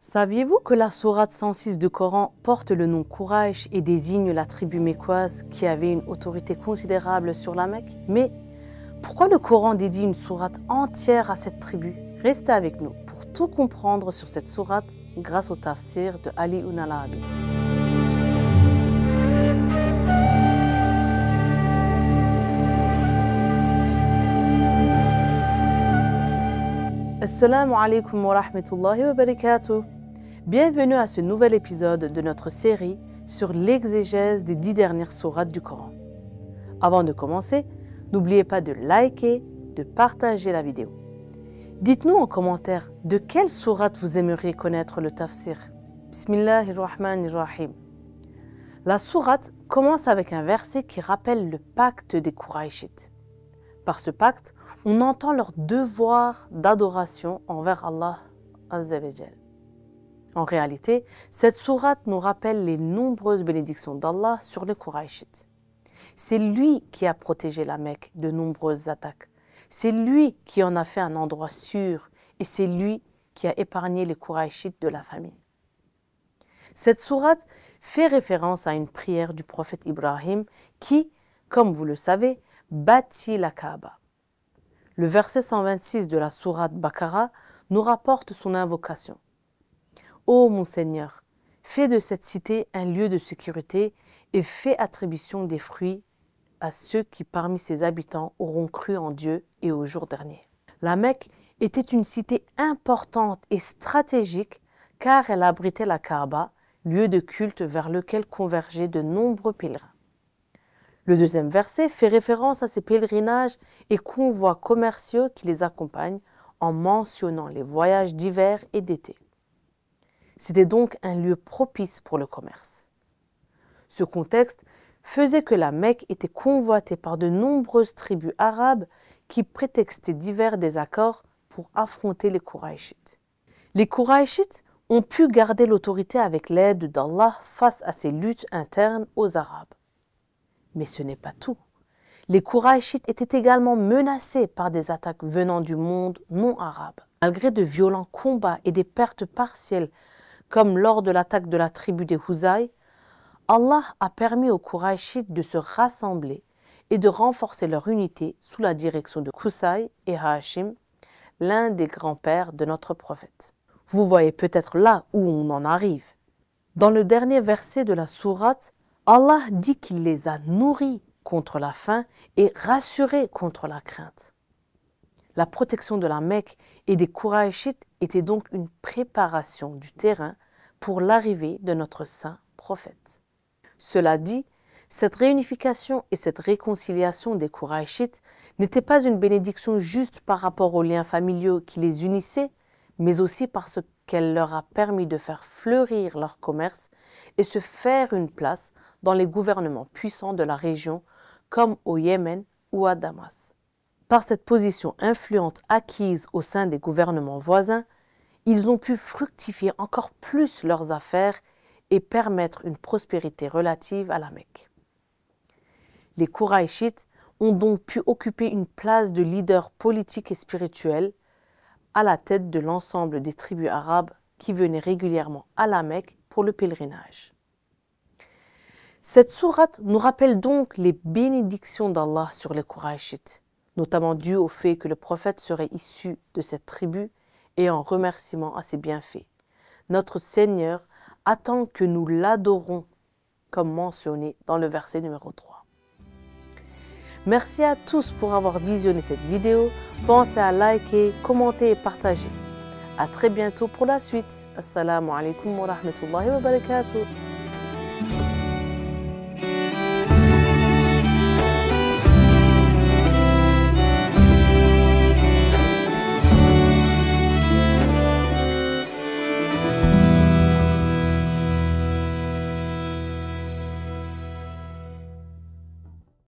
Saviez-vous que la sourate 106 du Coran porte le nom Quraysh et désigne la tribu mécoise qui avait une autorité considérable sur la Mecque? Mais pourquoi le Coran dédie une sourate entière à cette tribu? Restez avec nous pour tout comprendre sur cette sourate grâce au tafsir de Ali ibn al-Arabi. Assalamu alaikum wa rahmatullahi wa barakatuh. Bienvenue à ce nouvel épisode de notre série sur l'exégèse des 10 dernières sourates du Coran. Avant de commencer, n'oubliez pas de liker, de partager la vidéo. Dites-nous en commentaire de quelle sourate vous aimeriez connaître le tafsir. Bismillahirrahmanirrahim. La sourate commence avec un verset qui rappelle le pacte des Qurayshites. Par ce pacte, on entend leur devoir d'adoration envers Allah Azza wa Jal. En réalité, cette sourate nous rappelle les nombreuses bénédictions d'Allah sur les Qurayshites. C'est lui qui a protégé la Mecque de nombreuses attaques. C'est lui qui en a fait un endroit sûr et c'est lui qui a épargné les Qurayshites de la famine. Cette sourate fait référence à une prière du prophète Ibrahim qui, comme vous le savez, bâtit la Kaaba. Le verset 126 de la sourate Baqara nous rapporte son invocation. Ô mon Seigneur, fais de cette cité un lieu de sécurité et fais attribution des fruits à ceux qui parmi ses habitants auront cru en Dieu et au jour dernier. La Mecque était une cité importante et stratégique car elle abritait la Kaaba, lieu de culte vers lequel convergeaient de nombreux pèlerins. Le deuxième verset fait référence à ces pèlerinages et convois commerciaux qui les accompagnent en mentionnant les voyages d'hiver et d'été. C'était donc un lieu propice pour le commerce. Ce contexte faisait que la Mecque était convoitée par de nombreuses tribus arabes qui prétextaient divers désaccords pour affronter les Qurayshites. Les Qurayshites ont pu garder l'autorité avec l'aide d'Allah face à ces luttes internes aux Arabes. Mais ce n'est pas tout. Les Qurayshites étaient également menacés par des attaques venant du monde non arabe. Malgré de violents combats et des pertes partielles, comme lors de l'attaque de la tribu des Huzay, Allah a permis aux Qurayshites de se rassembler et de renforcer leur unité sous la direction de Qusay et Hashim, l'un des grands-pères de notre prophète. Vous voyez peut-être là où on en arrive. Dans le dernier verset de la sourate, Allah dit qu'il les a nourris contre la faim et rassurés contre la crainte. La protection de la Mecque et des Qurayshites était donc une préparation du terrain pour l'arrivée de notre saint prophète. Cela dit, cette réunification et cette réconciliation des Qurayshites n'était pas une bénédiction juste par rapport aux liens familiaux qui les unissaient, mais aussi parce qu'elle leur a permis de faire fleurir leur commerce et se faire une place dans les gouvernements puissants de la région, comme au Yémen ou à Damas. Par cette position influente acquise au sein des gouvernements voisins, ils ont pu fructifier encore plus leurs affaires et permettre une prospérité relative à la Mecque. Les Qurayshites ont donc pu occuper une place de leader politique et spirituel à la tête de l'ensemble des tribus arabes qui venaient régulièrement à la Mecque pour le pèlerinage. Cette sourate nous rappelle donc les bénédictions d'Allah sur les Qurayshites, notamment dues au fait que le prophète serait issu de cette tribu et en remerciement à ses bienfaits. Notre Seigneur attend que nous l'adorons, comme mentionné dans le verset numéro 3. Merci à tous pour avoir visionné cette vidéo. Pensez à liker, commenter et partager. À très bientôt pour la suite. Assalamu alaikum wa rahmatullahi wa barakatuh.